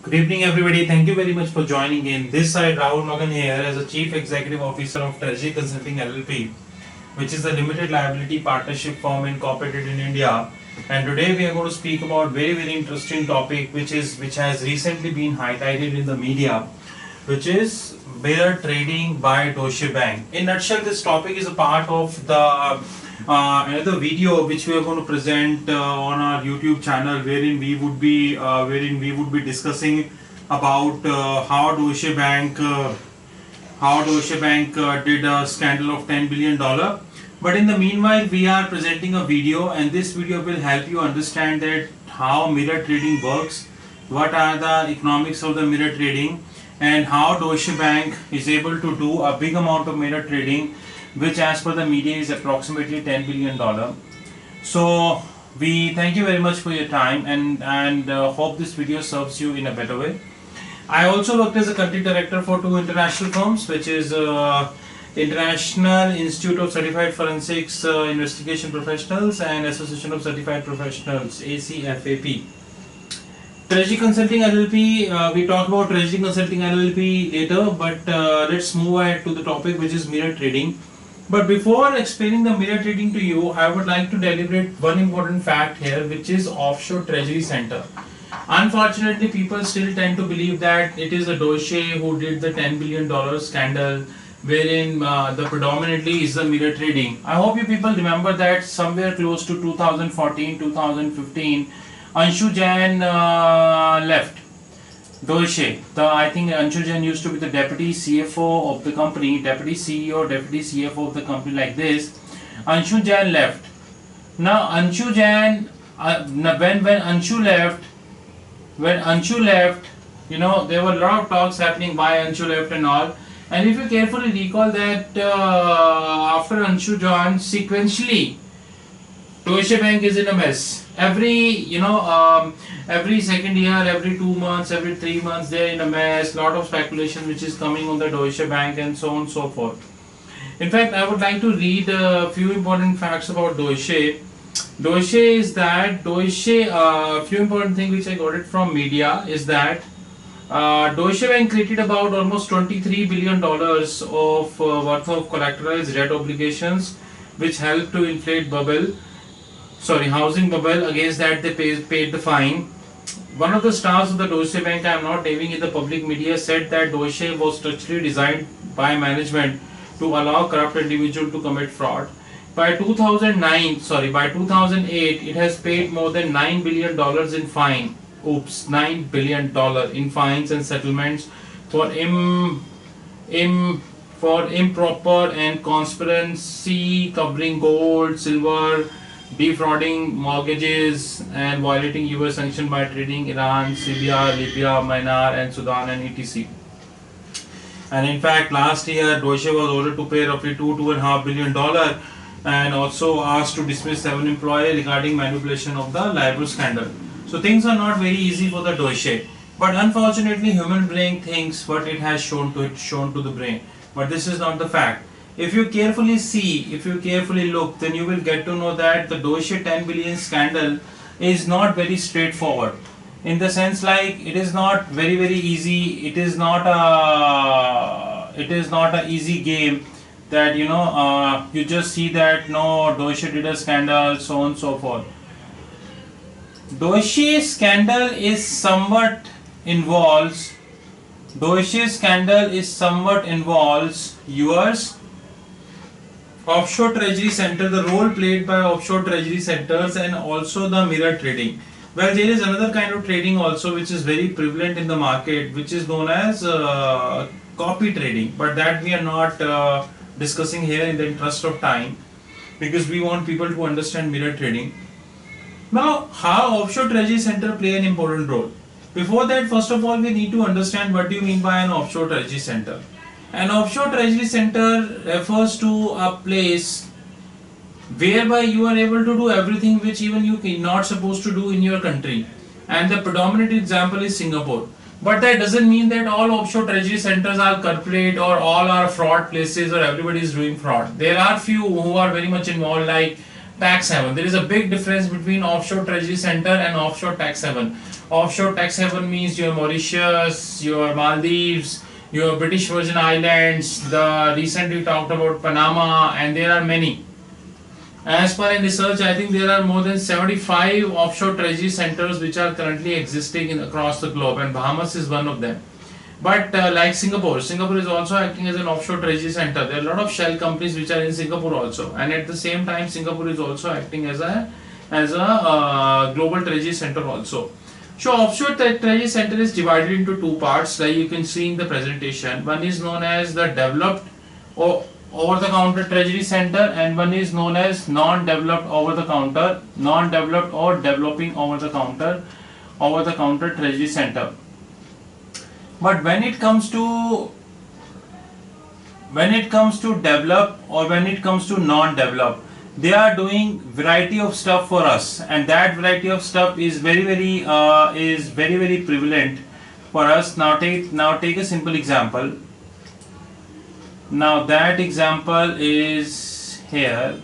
Good evening, everybody. Thank you very much for joining in. This side, Rahul Magan here as a Chief Executive Officer of Treasury Consulting LLP, which is a limited liability partnership firm incorporated in India. And today we are going to speak about very interesting topic, which has recently been highlighted in the media, which is bear trading by Deutsche Bank. In nutshell, this topic is a part of the another video which we are going to present on our YouTube channel, wherein we would be discussing about how Deutsche Bank did a scandal of $10 billion. But in the meanwhile, we are presenting a video, and this video will help you understand that how mirror trading works, what are the economics of the mirror trading, and how Deutsche Bank is able to do a big amount of mirror trading, which as per the media is approximately $10 billion. So we thank you very much for your time and hope this video serves you in a better way. I also worked as a country director for two international firms, which is International Institute of Certified Forensics Investigation Professionals and Association of Certified Professionals, ACFAP. Treasury Consulting LLP, we talk about Treasury Consulting LLP later, but let's move ahead to the topic, which is mirror trading. But before explaining the mirror trading to you, I would like to deliberate one important fact here, which is offshore treasury center. Unfortunately, people still tend to believe that it is a Deutsche who did the $10 billion scandal, wherein the predominantly is the mirror trading. I hope you people remember that somewhere close to 2014, 2015, Anshu Jain left Deutsche. I think Anshu Jain used to be the deputy CFO of the company, deputy CEO, deputy CFO of the company like this. Anshu Jain left. Now Anshu Jain, when Anshu left, there were a lot of talks happening why Anshu left and all. And if you carefully recall that after Anshu joined, sequentially, Deutsche Bank is in a mess. Every second year, every 2 months, every 3 months, they're in a mess. Lot of speculation which is coming on the Deutsche Bank and so on and so forth. In fact, I would like to read a few important facts about Deutsche. Few important things which I got it from media is that Deutsche Bank created about almost $23 billion of worth of collateralized debt obligations, which helped to inflate housing bubble. Against that, they paid the fine. One of the stars of the Deutsche Bank, I am not naming in the public media, said that Deutsche was structurally designed by management to allow corrupt individuals to commit fraud. By 2008, it has paid more than $9 billion in fine. $9 billion in fines and settlements for improper and conspiracy covering gold, silver, defrauding mortgages, and violating US sanctions by trading Iran, Syria, Libya, Myanmar, and Sudan, and etc. And in fact, last year Deutsche was ordered to pay roughly $2.5 billion and also asked to dismiss 7 employees regarding manipulation of the LIBOR scandal. So things are not very easy for the Deutsche, but unfortunately, human brain thinks what it has shown to the brain. But this is not the fact. If you carefully look, then you will get to know that the Deutsche 10 billion scandal is not very straightforward. In the sense, like, it is not very easy. It is not a easy game that you just see that no, Deutsche did a scandal, so on and so forth. Deutsche scandal involves yours offshore treasury center, the role played by offshore treasury centers, and also the mirror trading. Well, there is another kind of trading also which is very prevalent in the market, which is known as copy trading, but that we are not discussing here in the interest of time, because we want people to understand mirror trading. Now, how offshore treasury center play an important role? Before that, first of all, we need to understand what do you mean by an offshore treasury center. An offshore treasury center refers to a place whereby you are able to do everything which even you are not supposed to do in your country. And the predominant example is Singapore. But that doesn't mean that all offshore treasury centers are corporate or all are fraud places or everybody is doing fraud. There are few who are very much involved, like tax haven. There is a big difference between offshore treasury center and offshore tax haven. Offshore tax haven means your Mauritius, your Maldives, your British Virgin Islands. The recently talked about Panama, and there are many. As per in research, I think there are more than 75 offshore treasury centers which are currently existing across the globe, and Bahamas is one of them. But like Singapore is also acting as an offshore treasury center. There are a lot of shell companies which are in Singapore also, and at the same time, Singapore is also acting as a global treasury center also. So offshore treasury center is divided into two parts, like you can see in the presentation. One is known as the developed or over-the-counter treasury center, and one is known as non-developed over-the-counter, non-developed or developing over-the-counter treasury center. But when it comes to develop or when it comes to non-develop, they are doing variety of stuff for us, and that variety of stuff is very prevalent for us. Now take a simple example. Now that example is here.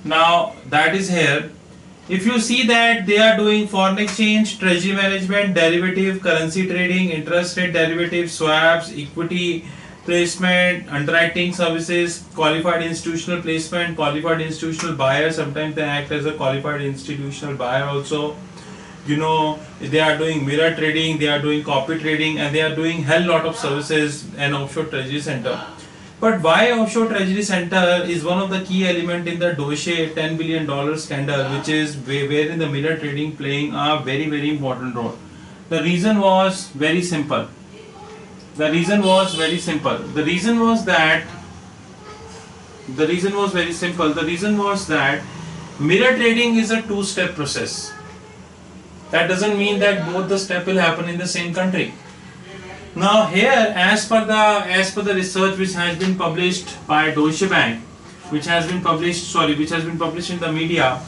Now that is here. If you see that they are doing foreign exchange, treasury management, derivative, currency trading, interest rate derivative, swaps, equity placement, underwriting services, qualified institutional placement, qualified institutional buyer. Sometimes they act as a qualified institutional buyer also. You know, they are doing mirror trading, they are doing copy trading, and they are doing hell lot of services and offshore treasury center. But why offshore treasury center is one of the key element in the Deutsche $10 billion scandal, which is wherein the mirror trading playing a very important role. The reason was very simple. The reason was very simple. The reason was that mirror trading is a two-step process. That doesn't mean that both the step will happen in the same country. Now here, as per the research which has been published by Deutsche Bank, which has been published in the media,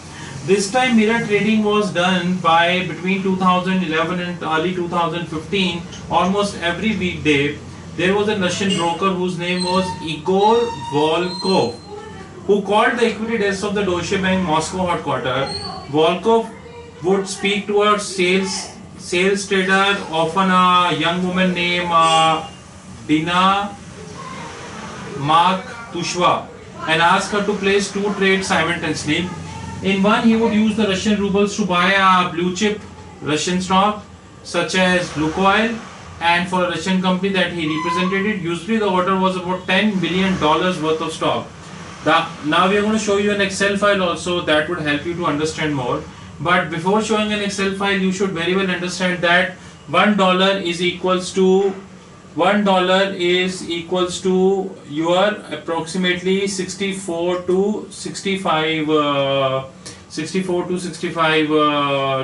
this time mirror trading was done by between 2011 and early 2015, almost every weekday. There was a Russian broker whose name was Igor Volkov, who called the equity desk of the Deutsche Bank Moscow headquarters. Volkov would speak to a sales trader, often a young woman named Dina Mark-Tushva, and ask her to place two trades simultaneously. In one, he would use the Russian rubles to buy a blue chip Russian stock such as Lukoil, and for a Russian company that he represented, usually the order was about $10 billion worth of stock. Now we are going to show you an Excel file also that would help you to understand more. But before showing an Excel file, you should very well understand that $1 is equals to your approximately 64 to 65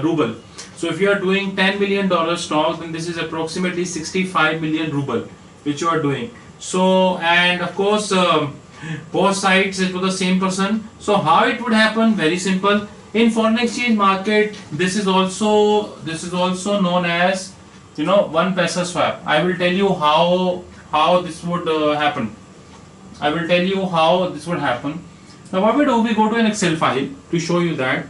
ruble. So if you are doing $10 million stock, then this is approximately 65 million ruble which you are doing. So, and of course both sides it was the same person. So how it would happen? Very simple. In foreign exchange market, this is also known as, you know, one paisa swap. I will tell you how this would happen. Now what we do, we go to an Excel file to show you that.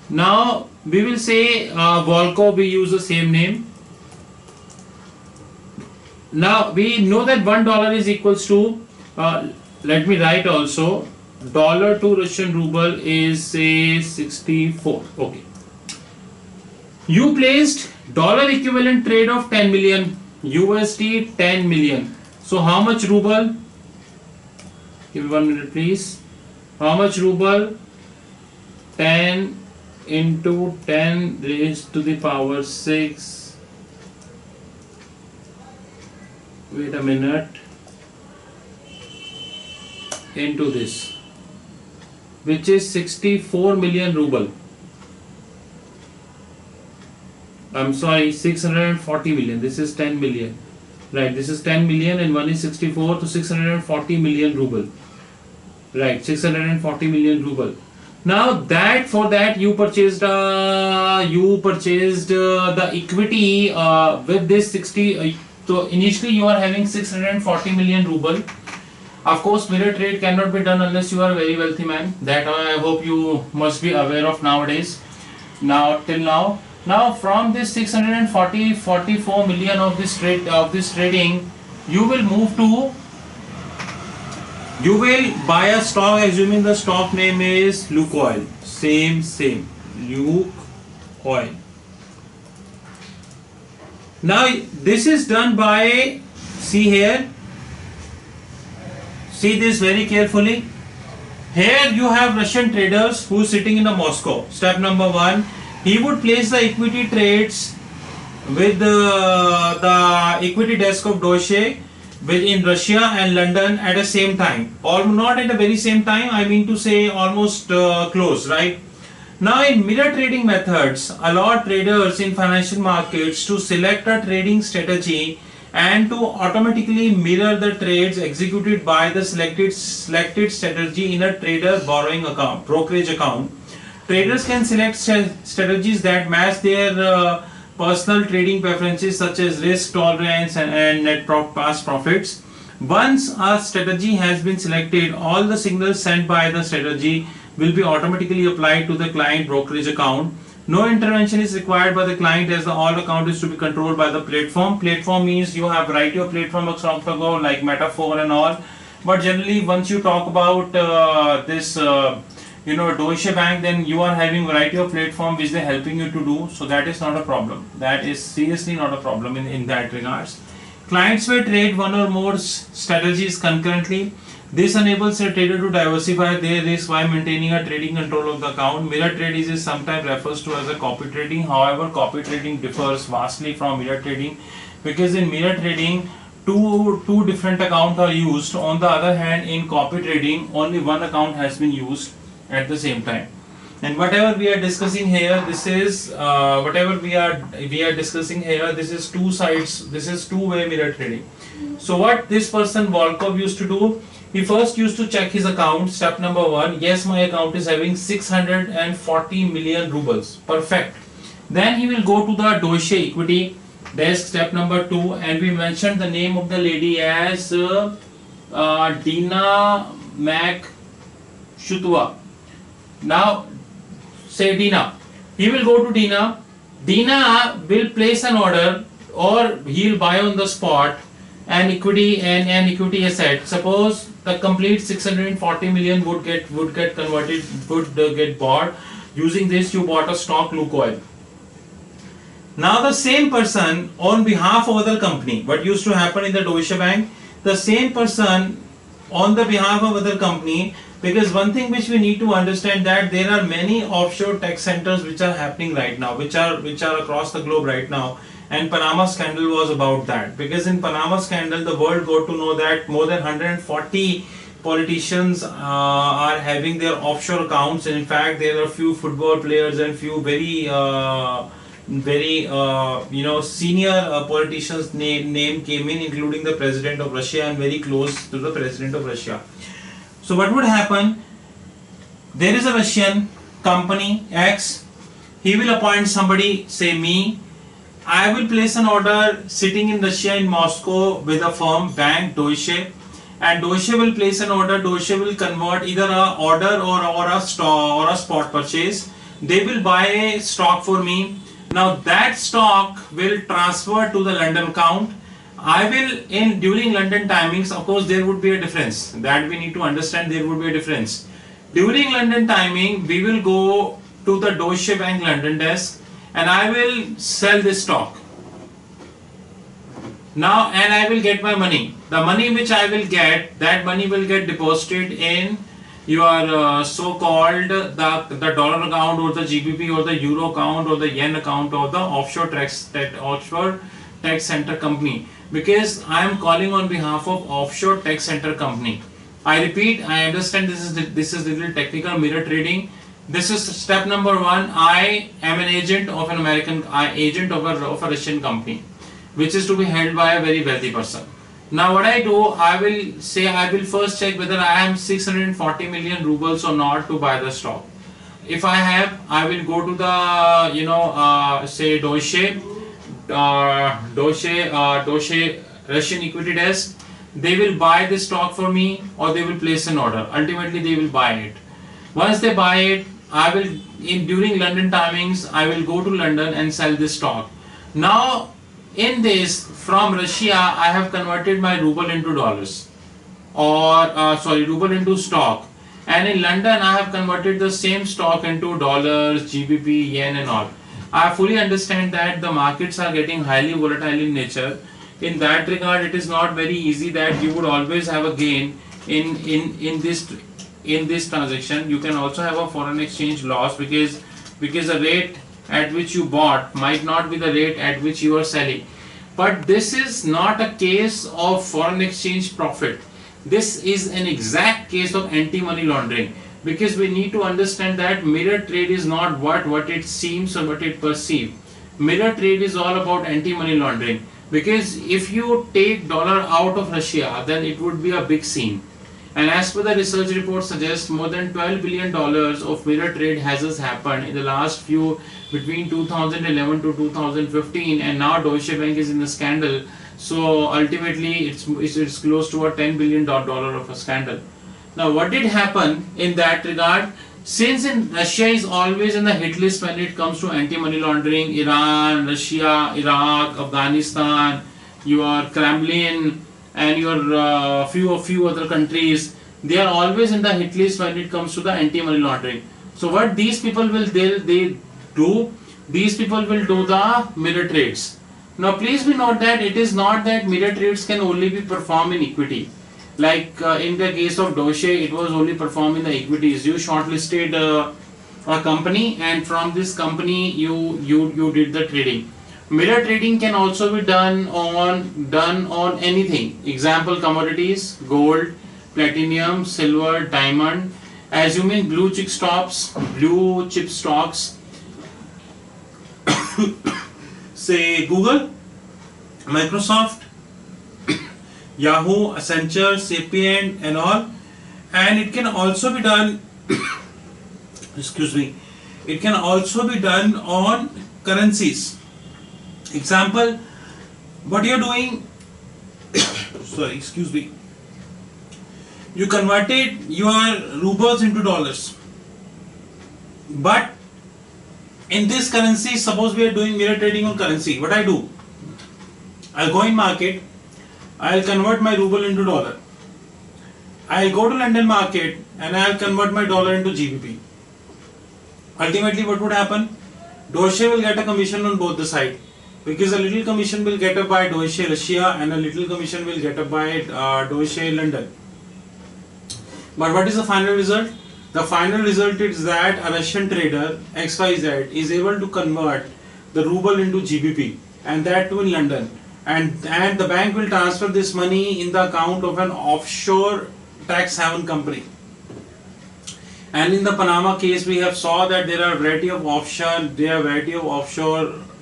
Now we will say Volkov, we use the same name. Now we know that $1 is equals to, let me write also, dollar to Russian ruble is say 64. Okay. You placed dollar equivalent trade of 10 million, USD 10 million. So how much ruble? Give me 1 minute please. How much ruble? 10 into 10 raised to the power 6. Wait a minute. Into this, which is 64 million ruble. I'm sorry, 640 million. This is 10 million. Right, this is 10 million and one is 64, to 640 million ruble. Right, 640 million ruble. Now that for that you purchased the equity with this 60. So initially you are having 640 million ruble. Of course, mirror trade cannot be done unless you are a very wealthy man. That I hope you must be aware of nowadays. now till now. Now from this 644 million of this trading, you will move to, you will buy a stock, assuming the stock name is Lukoil. Same Lukoil. Now this is done by, see here, see this very carefully. Here you have Russian traders who sitting in a Moscow. Step number 1, he would place the equity trades with the equity desk of Deutsche in Russia and London at the same time, or not at the very same time, I mean to say almost close, right? Now in mirror trading methods allow traders in financial markets to select a trading strategy and to automatically mirror the trades executed by the selected strategy in a trader borrowing account, brokerage account. Traders can select strategies that match their personal trading preferences such as risk tolerance and net past profits. Once a strategy has been selected, all the signals sent by the strategy will be automatically applied to the client brokerage account. No intervention is required by the client, as the all account is to be controlled by the platform. Platform means you have variety of platform like Metaphor and all, but generally once you talk about Deutsche Bank, then you are having variety of platform which they are helping you to do, so that is not a problem. That is seriously not a problem in that regards. Clients may trade one or more strategies concurrently. This enables a trader to diversify their risk while maintaining a trading control of the account. Mirror trading is sometimes refers to as a copy trading. However, copy trading differs vastly from mirror trading, because in mirror trading two different accounts are used. On the other hand, in copy trading only one account has been used at the same time. And whatever we are discussing here, this is discussing here, this is two sides, this is two-way mirror trading. So what this person Volkov used to do, he first used to check his account. Step number 1, yes, my account is having 640 million rubles, perfect. Then he will go to the Deutsche equity desk, step number 2, and we mentioned the name of the lady as Dina Mac Shutwa. Now say Dina, he will go to Dina. Dina will place an order, or he'll buy on the spot an equity and an equity asset. Suppose the complete 640 million would get converted, would get bought. Using this, you bought a stock Lukoil. Now the same person on behalf of other company, what used to happen in the Deutsche Bank, the same person on the behalf of other company, because one thing which we need to understand, that there are many offshore tech centers which are happening right now, which are across the globe right now. And Panama scandal was about that, because in Panama scandal the world got to know that more than 140 politicians are having their offshore accounts. And in fact, there are few football players and few very senior politicians name came in, including the president of Russia and very close to the president of Russia. So what would happen? There is a Russian company X, he will appoint somebody, say me. I will place an order sitting in Russia in Moscow with a firm, bank, Deutsche, and Deutsche will place an order. Deutsche will convert either a order or a spot purchase. They will buy a stock for me. Now that stock will transfer to the London account. I will, during London timings, of course there would be a difference, that we need to understand, there would be a difference. During London timing, we will go to the Deutsche Bank London desk and I will sell this stock. Now, and I will get my money. The money which I will get, that money will get deposited in your so-called the dollar account or the GBP or the euro account or the yen account or the offshore tax center company, because I am calling on behalf of offshore tax center company. I repeat, I understand this is little technical mirror trading. This is step number 1. I am an agent of an agent of a Russian company, which is to be held by a very wealthy person. Now what I do, I will first check whether I am 640 million rubles or not to buy the stock. If I have, I will go to the say Deutsche Russian equity desk. They will buy this stock for me, or they will place an order. Ultimately they will buy it. Once they buy it, I will during London timings I will go to London and sell this stock. Now in this, from Russia I have converted my ruble into dollars, or ruble into stock, and in London I have converted the same stock into dollars, GBP, yen and all. I fully understand that the markets are getting highly volatile in nature. In that regard, it is not very easy that you would always have a gain in this transaction. You can also have a foreign exchange loss, because the rate at which you bought might not be the rate at which you are selling. But this is not a case of foreign exchange profit. This is an exact case of anti-money laundering, because we need to understand that mirror trade is not what it seems or what it perceives. Mirror trade is all about anti-money laundering, because if you take dollar out of Russia, then it would be a big scene. And as per the research report suggests, more than $12 billion of mirror trade has happened in the last few, between 2011 to 2015, and now Deutsche Bank is in the scandal. So ultimately it's close to a $10 billion of a scandal. Now what did happen in that regard? Since Russia is always in the hit list when it comes to anti-money laundering, Iran, Russia, Iraq, Afghanistan, your Kremlin, and your few other countries, they are always in the hit list when it comes to the anti-money laundering. So what these people will they do? These people will do the mirror trades. Now please be note that it is not that mirror trades can only be performed in equity. Like in the case of Deutsche, it was only performed in the equities. You shortlisted a company, and from this company you did the trading. Mirror trading can also be done on anything. Example: commodities, gold, platinum, silver, diamond. Assuming blue chip stocks, say Google, Microsoft, Yahoo, Accenture, Sapient and all. And it can also be done excuse me, it can also be done on currencies. Example, what you're doing sorry, excuse me, you converted your rubles into dollars, but in this currency, suppose we are doing mirror trading on currency. What I do, I'll go in market, I'll convert my ruble into dollar, I'll go to London market and I'll convert my dollar into GBP. Ultimately what would happen? Deutsche will get a commission on both the side, because a little commission will get up by Deutsche Russia and a little commission will get up by Deutsche London. But what is the final result? The final result is that a Russian trader XYZ is able to convert the ruble into GBP, and that too in London, and the bank will transfer this money in the account of an offshore tax haven company. And in the Panama case, we have saw that there are a variety of offshore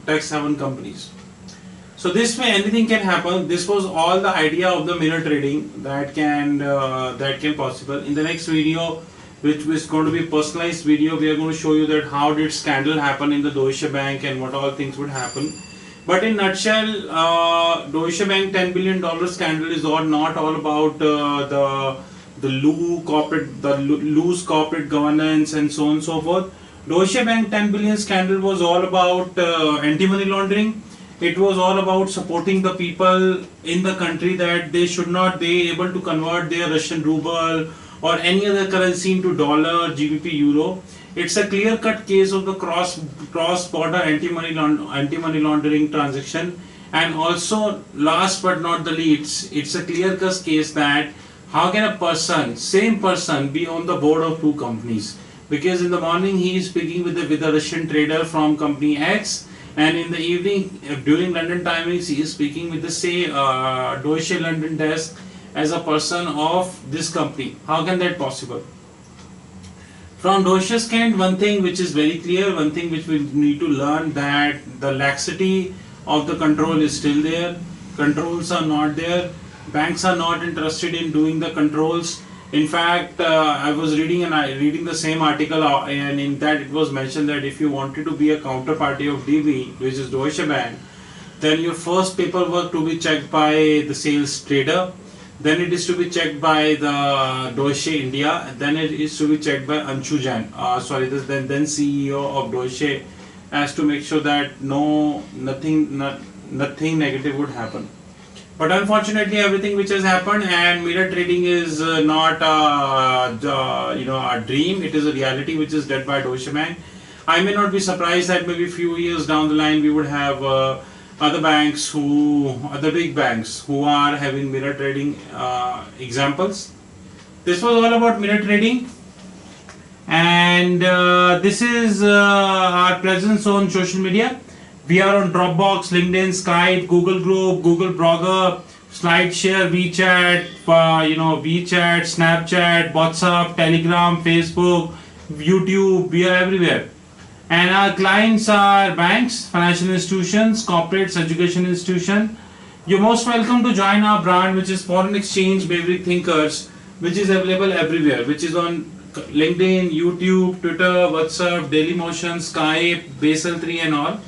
tax haven companies. So this way anything can happen. This was all the idea of the mirror trading that can possible. In the next video, which is going to be personalized video, we are going to show you that how did scandal happen in the Deutsche Bank and what all things would happen. But in nutshell, Deutsche Bank $10 billion scandal is not all about the loose corporate governance and so on and so forth. Deutsche Bank 10 billion scandal was all about anti-money laundering. It was all about supporting the people in the country that they should not be able to convert their Russian ruble or any other currency into dollar, GBP, euro. It's a clear-cut case of the cross-border anti-money laundering transaction. And also, last but not the least, it's a clear-cut case that how can a same person be on the board of two companies? Because in the morning he is speaking with a Russian trader from company X, and in the evening during London timings he is speaking with the Deutsche London desk as a person of this company. How can that possible? From Deutsche's end, one thing which is very clear, one thing which we need to learn, that the laxity of the control is still there. Controls are not there. Banks are not interested in doing the controls. In fact, I was reading the same article, and in that it was mentioned that if you wanted to be a counterparty of DB, which is Deutsche Bank, then your first paperwork to be checked by the sales trader, then it is to be checked by the Deutsche India, then it is to be checked by Anshu Jain, then CEO of Deutsche, as to make sure that nothing negative would happen. But unfortunately, everything which has happened, and mirror trading is not a dream. It is a reality which is led by Deutsche Bank. I may not be surprised that maybe a few years down the line we would have other big banks who are having mirror trading examples. This was all about mirror trading, and this is our presence on social media. We are on Dropbox, LinkedIn, Skype, Google Group, Google Blogger, SlideShare, WeChat, WeChat, Snapchat, WhatsApp, Telegram, Facebook, YouTube. We are everywhere. And our clients are banks, financial institutions, corporates, education institution. You're most welcome to join our brand, which is Foreign Exchange Maverick Thinkers, which is available everywhere, which is on LinkedIn, YouTube, Twitter, WhatsApp, Dailymotion, Skype, Basel 3 and all.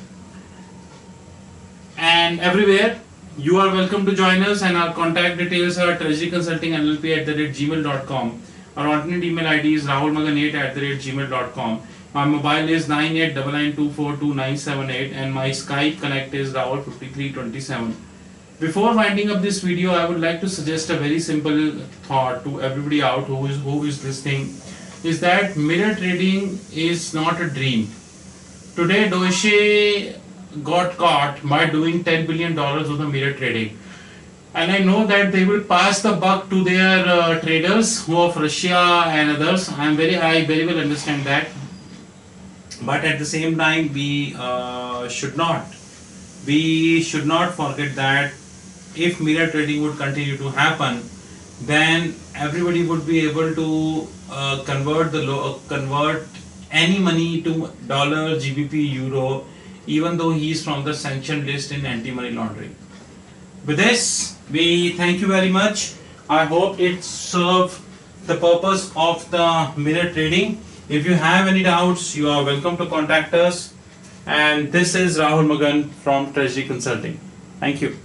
And everywhere, you are welcome to join us, and our contact details are treasuryconsultingnlp@gmail.com. Our alternate email ID is rahulmagan8@gmail.com. My mobile is 9899242978, and my Skype connect is rahul5327. Before winding up this video, I would like to suggest a very simple thought to everybody out who is listening, is that mirror trading is not a dream. Today, Deutsche got caught by doing $10 billion of the mirror trading, and I know that they will pass the buck to their traders who of Russia and others. I very well understand that, but at the same time we should not forget that if mirror trading would continue to happen, then everybody would be able to convert any money to dollar, GBP, euro, even though he is from the sanctioned list in anti-money laundering. With this, we thank you very much. I hope it served the purpose of the mirror trading. If you have any doubts, you are welcome to contact us. And this is Rahul Magan from Treasury Consulting. Thank you.